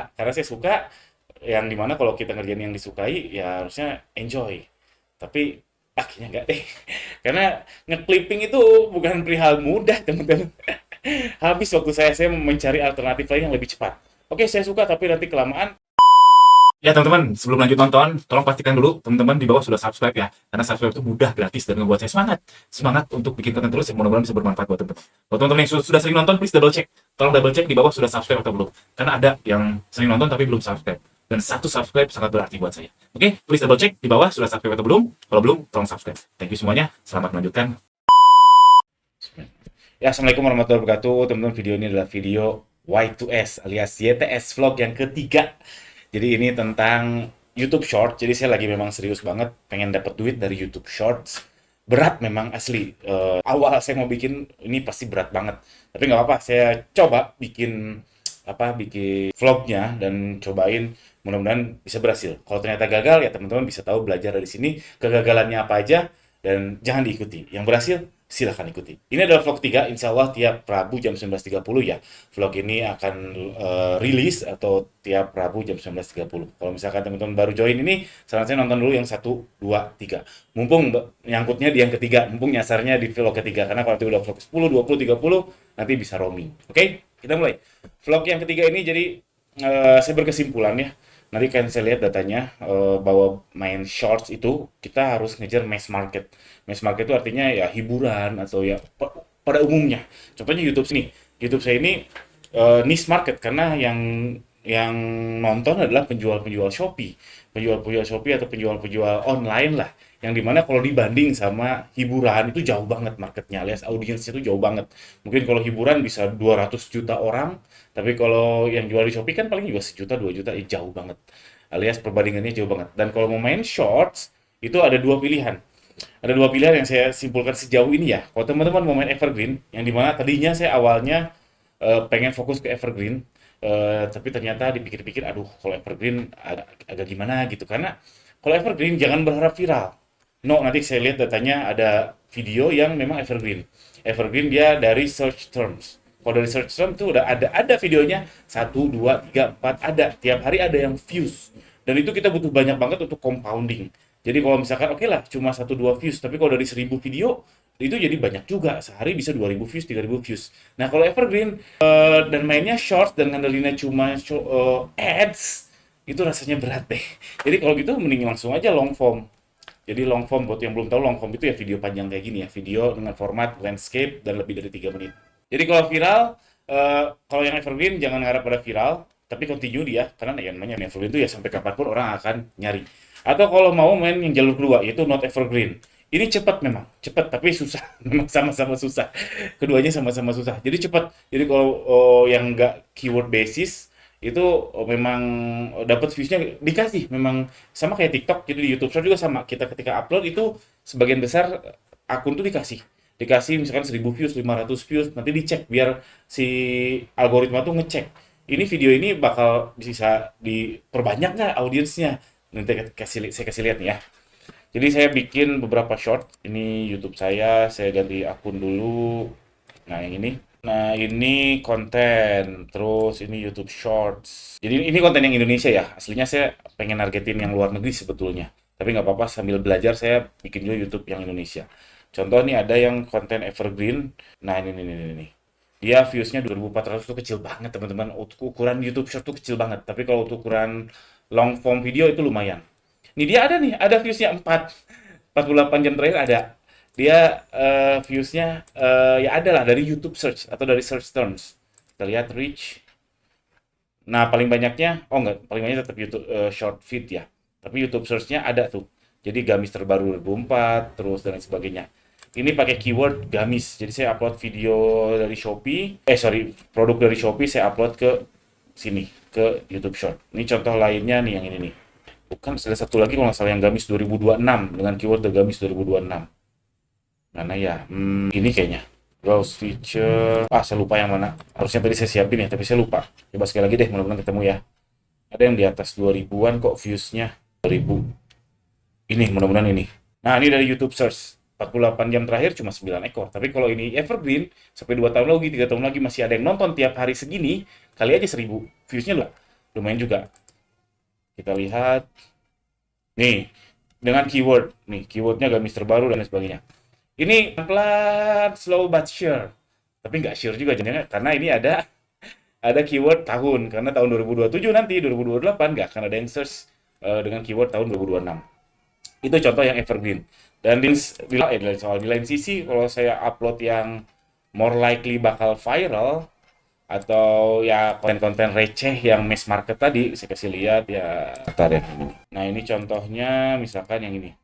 suka, karena saya suka yang dimana kalau kita ngerjain yang disukai ya harusnya enjoy. Tapi akhirnya enggak deh. Karena ngeclipping itu bukan perihal mudah, teman-teman. Habis waktu saya mencari alternatif lain yang lebih cepat. Oke, saya suka tapi nanti kelamaan. Ya teman-teman, sebelum lanjut nonton, tolong pastikan dulu teman-teman di bawah sudah subscribe ya. Karena subscribe itu mudah, gratis, dan ngebuat saya semangat. Semangat untuk bikin konten terus, yang mudah-mudahan bisa bermanfaat buat teman-teman. Buat teman-teman yang sudah sering nonton, please double check. Tolong double check di bawah sudah subscribe atau belum. Karena ada yang sering nonton tapi belum subscribe. Dan satu subscribe sangat berarti buat saya. Oke, please double check di bawah sudah subscribe atau belum. Kalau belum, tolong subscribe. Thank you semuanya, selamat melanjutkan. Ya, Assalamualaikum warahmatullahi wabarakatuh. Teman-teman, video ini adalah video Y2S alias YTS Vlog yang ketiga. Jadi ini tentang YouTube Short. Jadi saya lagi memang serius banget pengen dapat duit dari YouTube Shorts. Berat memang asli. Awal saya mau bikin ini pasti berat banget. Tapi nggak apa-apa, saya coba bikin vlognya dan cobain, mudah-mudahan bisa berhasil. Kalau ternyata gagal ya teman-teman bisa tahu, belajar dari sini kegagalannya apa aja dan jangan diikuti. Yang berhasil silahkan ikuti. Ini adalah vlog 3, insya Allah tiap Rabu jam 19.30 ya. Vlog ini akan rilis atau tiap Rabu jam 19.30. Kalau misalkan teman-teman baru join ini, saran saya nonton dulu yang 1, 2, 3. Mumpung nyangkutnya di yang ketiga, mumpung nyasarnya di vlog ketiga. Karena kalau nanti udah vlog 10, 20, 30, nanti bisa roaming. Oke, kita mulai. Vlog yang ketiga ini jadi saya berkesimpulan ya. Nanti kan saya lihat datanya bahwa main shorts itu kita harus ngejar mass market. Mass market itu artinya ya hiburan atau ya pada umumnya. Contohnya YouTube sini. YouTube saya ini niche market karena yang nonton adalah penjual-penjual Shopee. Penjual-penjual Shopee atau penjual-penjual online lah. Yang dimana kalau dibanding sama hiburan itu jauh banget marketnya, alias audiensnya itu jauh banget. Mungkin kalau hiburan bisa 200 juta orang, tapi kalau yang jual di Shopee kan paling juga sejuta, 2 juta, jauh banget. Alias perbandingannya jauh banget. Dan kalau mau main shorts, itu ada dua pilihan. Ada dua pilihan yang saya simpulkan sejauh ini ya. Kalau teman-teman mau main evergreen, yang dimana tadinya saya awalnya pengen fokus ke evergreen, tapi ternyata dipikir-pikir, aduh kalau evergreen agak gimana gitu. Karena kalau evergreen jangan berharap viral. No, nanti saya lihat datanya ada video yang memang evergreen. Evergreen dia dari search terms. Kalau dari search terms tuh udah ada videonya 1, 2, 3, 4 ada. Tiap hari ada yang views. Dan itu kita butuh banyak banget untuk compounding. Jadi kalau misalkan oke lah cuma 1, 2 views, tapi kalau dari 1.000 video itu jadi banyak juga. Sehari bisa 2.000 views, 3.000 views. Nah, kalau evergreen dan mainnya short dan ngandelinnya cuma ads, itu rasanya berat deh. Jadi kalau gitu mending langsung aja long form. Jadi long form, buat yang belum tahu, long form itu ya video panjang kayak gini ya, video dengan format landscape dan lebih dari 3 menit. Jadi kalau viral, kalau yang evergreen jangan ngarap pada viral, tapi continue dia, karena yang namanya evergreen itu ya sampai kapanpun orang akan nyari. Atau kalau mau main yang jalur kedua, yaitu not evergreen. Ini cepat memang, cepat tapi susah, memang sama-sama susah. Keduanya sama-sama susah. Jadi cepat. Jadi kalau yang nggak keyword basis, itu memang dapat viewsnya dikasih memang sama kayak TikTok. Jadi di YouTube Short juga sama, kita ketika upload itu sebagian besar akun tuh dikasih misalkan 1.000 views, 500 views, nanti dicek biar si algoritma tuh ngecek ini video ini bakal bisa diperbanyak nggak audiensnya. Nanti saya kasih lihat nih ya. Jadi saya bikin beberapa short. Ini YouTube saya ganti akun dulu. Nah, yang ini. Nah, ini konten, terus ini YouTube Shorts. Jadi ini konten yang Indonesia ya. Aslinya saya pengen nargetin yang luar negeri sebetulnya. Tapi nggak apa-apa, sambil belajar saya bikin juga YouTube yang Indonesia. Contoh nih ada yang konten evergreen. Nah, ini. Dia viewsnya 2.400 tuh kecil banget teman-teman. Untuk ukuran YouTube Short tuh kecil banget. Tapi kalau untuk ukuran long form video itu lumayan. Ini dia ada nih, ada viewsnya 48 jam terakhir ada. Dia viewsnya ya adalah dari YouTube search atau dari search terms. Kita lihat reach. Nah, paling banyaknya, oh enggak, paling banyak tetap YouTube short feed ya. Tapi YouTube search-nya ada tuh. Jadi gamis terbaru 2004, terus dan lain sebagainya. Ini pakai keyword gamis. Jadi saya upload video dari Shopee, produk dari Shopee saya upload ke sini, ke YouTube Short. Ini contoh lainnya nih yang ini nih. Bukan, ada satu lagi kalau nggak salah yang gamis 2026 dengan keyword the gamis 2026. Mana ya? Ini kayaknya. Browse feature. Saya lupa yang mana. Harusnya tadi saya siapin ya, tapi saya lupa. Coba sekali lagi deh, mudah-mudahan ketemu ya. Ada yang di atas 2000-an kok viewsnya. 2000. Ini, mudah-mudahan ini. Nah, ini dari YouTube Search. 48 jam terakhir cuma 9 ekor. Tapi kalau ini evergreen, sampai 2 tahun lagi, 3 tahun lagi masih ada yang nonton tiap hari segini, kali aja 1.000. Viewsnya loh. lumayan juga. Kita lihat, nih, dengan keyword, nih, keywordnya gamis terbaru dan lain sebagainya. Ini pelan, slow but sure. Tapi nggak sure juga jadinya, karena ini ada keyword tahun, karena tahun 2027 nanti, 2028 nggak akan ada yang search dengan keyword tahun 2026. Itu contoh yang evergreen. Dan di lain sisi, kalau saya upload yang more likely bakal viral, atau ya konten-konten receh yang mass market tadi, saya kasih lihat ya. Bentar ya, ini. Nah, ini contohnya, misalkan yang ini.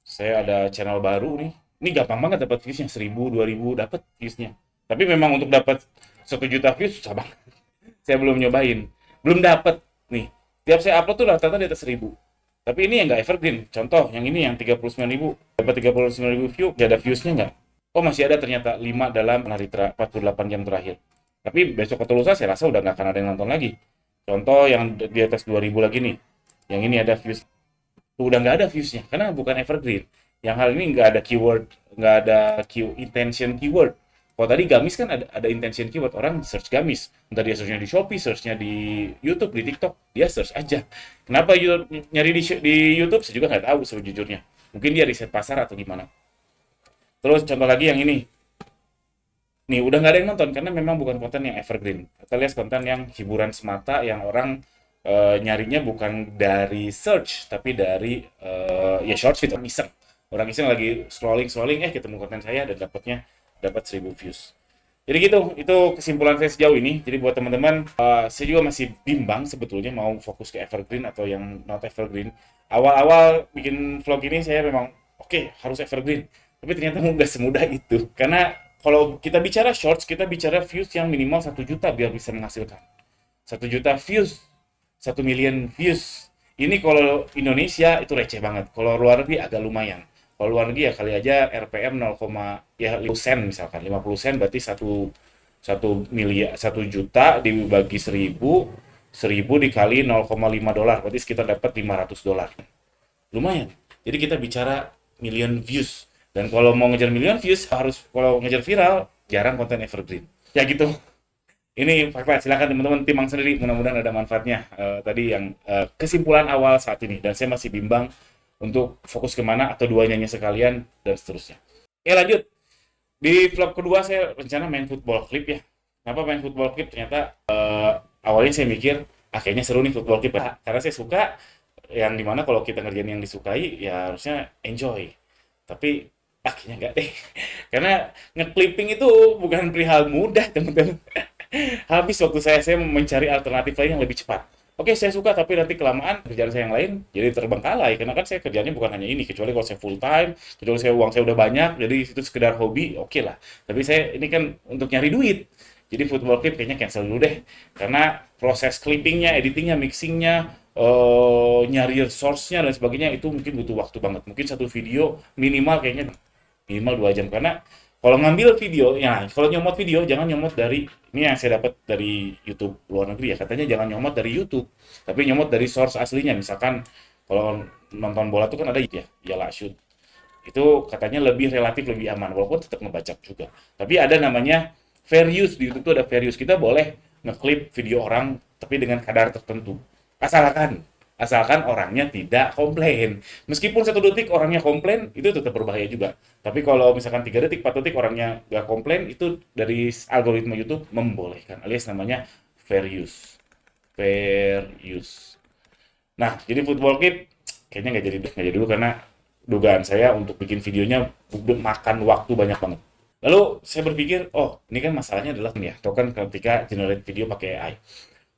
Saya ada channel baru nih. Ini gampang banget dapat viewsnya, 1000, 2000 dapat viewsnya. Tapi memang untuk dapat 1 juta views susah banget. Saya belum nyobain. Belum dapat nih. Tiap saya upload tuh rata-rata di atas 1000. Tapi ini yang nggak evergreen. Contoh, yang ini yang 39.000. Dapat 39.000 view, nggak ada viewsnya nggak? Oh, masih ada ternyata 5 dalam hari 48 jam terakhir. Tapi besok atau lusa saya rasa udah nggak akan ada yang nonton lagi. Contoh yang di atas 2000 lagi nih. Yang ini ada views, udah nggak ada viewsnya karena bukan evergreen. Yang hal ini nggak ada keyword, nggak ada intention keyword. Kalau tadi gamis kan ada intention keyword, orang search gamis, entah dia searchnya di Shopee, searchnya di YouTube, di TikTok, dia search aja. Kenapa nyari di YouTube? Saya juga nggak tahu sejujurnya. Mungkin dia riset pasar atau gimana. Terus contoh lagi yang ini, nih udah nggak ada yang nonton karena memang bukan konten yang evergreen. Kita lihat konten yang hiburan semata yang orang nyarinya bukan dari search tapi dari ya short feed, orang iseng lagi scrolling scrolling ketemu konten saya dan dapat 1000 views. Jadi gitu, itu kesimpulan saya sejauh ini. Jadi buat teman-teman, saya juga masih bimbang sebetulnya mau fokus ke evergreen atau yang not evergreen. Awal-awal bikin vlog ini saya memang oke, harus evergreen, tapi ternyata nggak semudah itu. Karena kalau kita bicara shorts, kita bicara views yang minimal 1 juta biar bisa menghasilkan 1 juta views, 1 million views. Ini kalau Indonesia itu receh banget. Kalau luar negeri agak lumayan. Kalau luar negeri ya kali aja RPM 0, ya 50 sen misalkan. 50 sen berarti 1 juta dibagi 1000, 1000 dikali 0,5 dolar, berarti sekitar dapat 500 dolar. Lumayan. Jadi kita bicara million views. Dan kalau mau ngejar million views, kalau ngejar viral, jarang konten evergreen. Ya gitu. Ini fakta, silakan teman-teman timang sendiri, mudah-mudahan ada manfaatnya. Tadi yang kesimpulan awal saat ini, dan saya masih bimbang untuk fokus kemana atau duanya sekalian dan seterusnya. Lanjut, di vlog kedua saya rencana main football clip ya. Kenapa main football clip? Ternyata awalnya saya mikir kayaknya seru nih football clip karena saya suka yang dimana kalau kita ngerjain yang disukai ya harusnya enjoy. Tapi akhirnya enggak deh. Karena ngeclipping itu bukan perihal mudah teman-teman. Habis waktu saya mencari alternatif lain yang lebih cepat. Oke, saya suka tapi nanti kelamaan kerjaan saya yang lain jadi terbengkalai karena kan saya kerjanya bukan hanya ini, kecuali kalau saya full time, kecuali uang saya udah banyak, jadi itu sekedar hobi, oke lah. Tapi saya ini kan untuk nyari duit. Jadi football clip kayaknya cancel dulu deh. Karena proses clippingnya, editingnya, mixingnya, nyari source-nya dan sebagainya itu mungkin butuh waktu banget. Mungkin satu video minimal kayaknya minimal 2 jam karena kalau ngambil video, ya kalau nyomot video jangan nyomot dari ini yang saya dapat dari YouTube luar negeri ya, katanya jangan nyomot dari YouTube, tapi nyomot dari source aslinya. Misalkan kalau nonton bola tuh kan ada ya shoot. Itu katanya lebih relatif lebih aman walaupun tetap ngebacak juga. Tapi ada namanya fair use, di YouTube tuh ada fair use. Kita boleh ngeklip video orang tapi dengan kadar tertentu. Asalkan orangnya tidak komplain. Meskipun 1 detik orangnya komplain, itu tetap berbahaya juga. Tapi kalau misalkan 3 detik, 4 detik orangnya nggak komplain, itu dari algoritma YouTube membolehkan. Alias namanya fair use. Fair use. Nah, jadi football clip kayaknya nggak jadi dulu karena dugaan saya untuk bikin videonya makan waktu banyak banget. Lalu saya berpikir, oh ini kan masalahnya adalah ya, token ketika generate video pakai AI.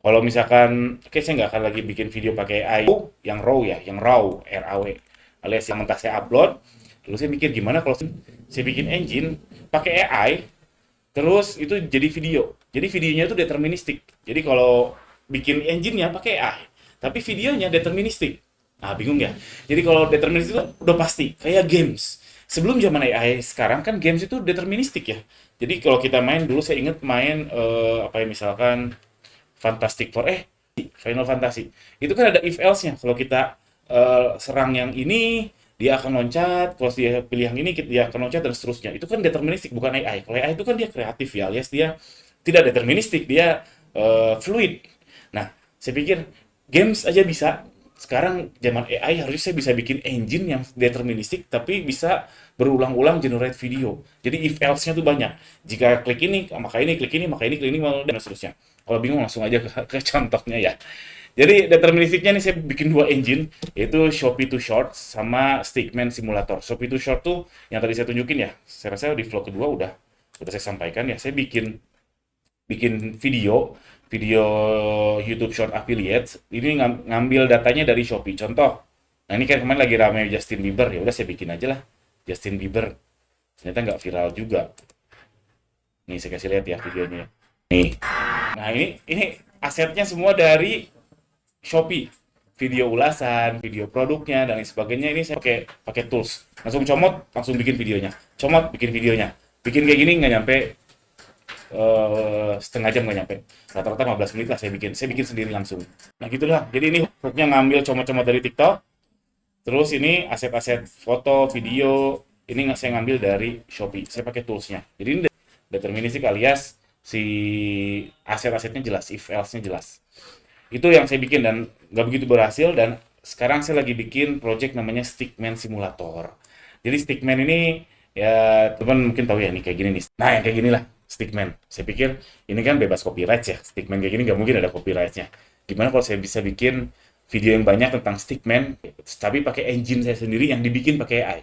Kalau misalkan, oke saya nggak akan lagi bikin video pakai AI yang raw ya, yang raw, R-A-W, alias yang mentah saya upload. Lalu saya mikir gimana kalau saya bikin engine pakai AI, terus itu jadi video. Jadi videonya itu deterministik. Jadi kalau bikin engine-nya pakai AI, tapi videonya deterministik. Nah, bingung ya? Jadi kalau deterministik itu udah pasti, kayak games. Sebelum zaman AI sekarang kan games itu deterministik ya. Jadi kalau kita main dulu saya inget main apa ya misalkan Fantastic Four, Final Fantasy. Itu kan ada if else-nya. Kalau kita serang yang ini, dia akan loncat. Kalau dia pilih yang ini, dia akan loncat dan seterusnya. Itu kan deterministik, bukan AI. Kalau AI itu kan dia kreatif ya, alias dia tidak deterministik, dia fluid. Nah, Saya pikir games aja bisa. Sekarang zaman AI harusnya saya bisa bikin engine yang deterministik tapi bisa berulang-ulang generate video. Jadi if else-nya tuh banyak. Jika klik ini, maka ini, klik ini, maka ini, klik ini, dan seterusnya. Kalau bingung langsung aja ke contohnya ya. Jadi deterministiknya nih saya bikin dua engine, yaitu Shopee to Short sama Stickman Simulator. Shopee to Short tuh yang tadi saya tunjukin ya. Saya rasa di vlog kedua udah saya sampaikan ya. Saya bikin bikin video YouTube Short Affiliates ini ngambil datanya dari Shopee. Contoh, nah ini kan kemarin lagi rame Justin Bieber, ya udah saya bikin aja lah Justin Bieber. Ternyata nggak viral juga. Nih saya kasih lihat ya videonya. Nih, nah ini asetnya semua dari Shopee. Video ulasan, video produknya dan lain sebagainya ini saya pakai pakai tools. Langsung comot, langsung bikin videonya. Comot, bikin videonya. Bikin kayak gini nggak nyampe setengah jam nggak nyampe, rata-rata 15 menit lah saya bikin sendiri langsung. Nah gitu lah, jadi ini hooknya ngambil comot-comot dari TikTok, terus ini aset-aset foto video ini nggak saya ngambil dari Shopee, saya pakai toolsnya. Jadi ini deterministik alias si aset-asetnya jelas, if else-nya jelas. Itu yang saya bikin dan nggak begitu berhasil, dan sekarang saya lagi bikin project namanya Stickman Simulator. Jadi Stickman ini ya teman mungkin tahu ya nih kayak gini nih. Nah yang kayak gini lah Stickman. Saya pikir ini kan bebas copyright ya. Stickman kayak gini nggak mungkin ada copyrightnya. Gimana kalau saya bisa bikin video yang banyak tentang Stickman, tapi pakai engine saya sendiri yang dibikin pakai AI.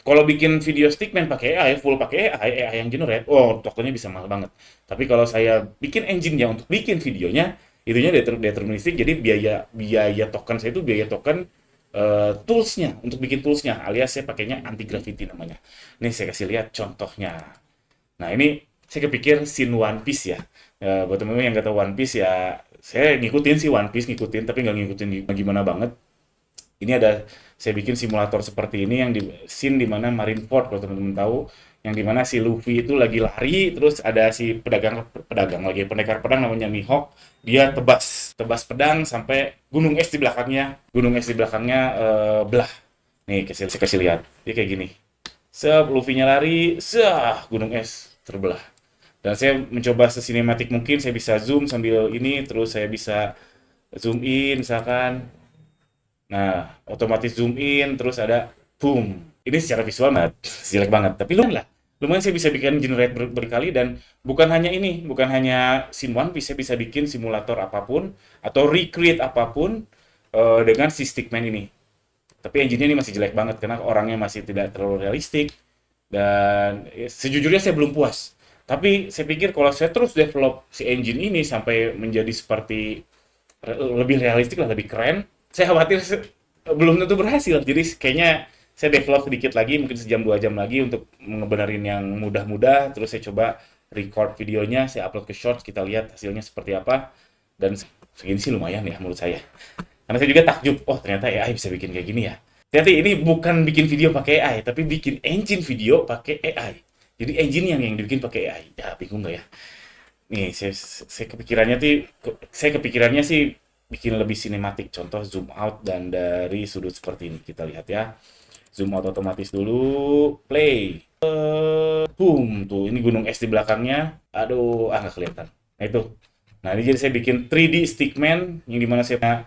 Kalau bikin video Stickman pakai AI, full pakai AI yang generate, oh tokennya bisa mahal banget. Tapi kalau saya bikin engine-nya untuk bikin videonya, itunya deterministik, jadi biaya biaya token saya itu biaya token toolsnya untuk bikin toolsnya, alias saya pakainya anti gravity namanya. Nih saya kasih lihat contohnya. Nah ini saya kepikir scene One Piece ya. Buat teman-teman yang nggak tahu One Piece ya, saya ngikutin sih One Piece ngikutin, tapi nggak ngikutin gimana banget. Ini ada saya bikin simulator seperti ini yang di scene dimana Marineford kalau teman-teman tahu, yang dimana si Luffy itu lagi lari, terus ada si pedagang lagi pendekar pedang namanya Mihawk, dia tebas tebas pedang sampai gunung es di belakangnya belah. Nih saya kasih lihat, dia kayak gini. Luffy-nya lari, gunung es terbelah. Dan saya mencoba sesinematik mungkin, saya bisa zoom sambil ini, terus saya bisa zoom in misalkan. Nah, otomatis zoom in, terus ada boom. Ini secara visual mah jelek banget, tapi lumayan lah. Lumayan saya bisa bikin generate berkali, dan bukan hanya ini, bukan hanya scene One Piece, saya bisa bikin simulator apapun atau recreate apapun dengan si Stickman ini. Tapi engine-nya ini masih jelek banget karena orangnya masih tidak terlalu realistik, dan sejujurnya saya belum puas. Tapi saya pikir kalau saya terus develop si engine ini sampai menjadi seperti lebih realistik lah, lebih keren, saya khawatir belum tentu berhasil. Jadi kayaknya saya develop sedikit lagi, mungkin sejam 2 jam lagi untuk ngebenerin yang mudah-mudah. Terus saya coba record videonya, saya upload ke Shorts, kita lihat hasilnya seperti apa. Dan segini sih lumayan ya menurut saya. Karena saya juga takjub, oh ternyata AI bisa bikin kayak gini ya. Ternyata ini bukan bikin video pakai AI, tapi bikin engine video pakai AI. Jadi engine yang dibikin pakai AI. Ya bingung nggak ya? Nih, saya kepikirannya sih bikin lebih sinematik. Contoh zoom out dan dari sudut seperti ini. Kita lihat ya. Zoom out otomatis dulu, play. Boom, tuh ini gunung es di belakangnya. Aduh, nggak kelihatan. Nah itu. Nah ini jadi saya bikin 3D Stickman yang dimana saya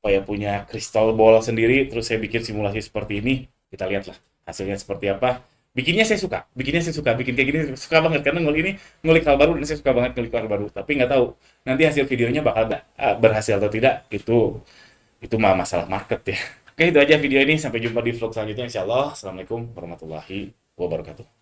punya crystal ball sendiri. Terus saya bikin simulasi seperti ini. Kita lihatlah hasilnya seperti apa. Bikinnya saya suka, bikin kayak gini suka banget karena ngulik hal baru, dan saya suka banget ngulik hal baru. Tapi nggak tahu nanti hasil videonya bakal berhasil atau tidak, itu mah masalah market ya. Oke itu aja video ini, sampai jumpa di vlog selanjutnya insya Allah. Assalamualaikum warahmatullahi wabarakatuh.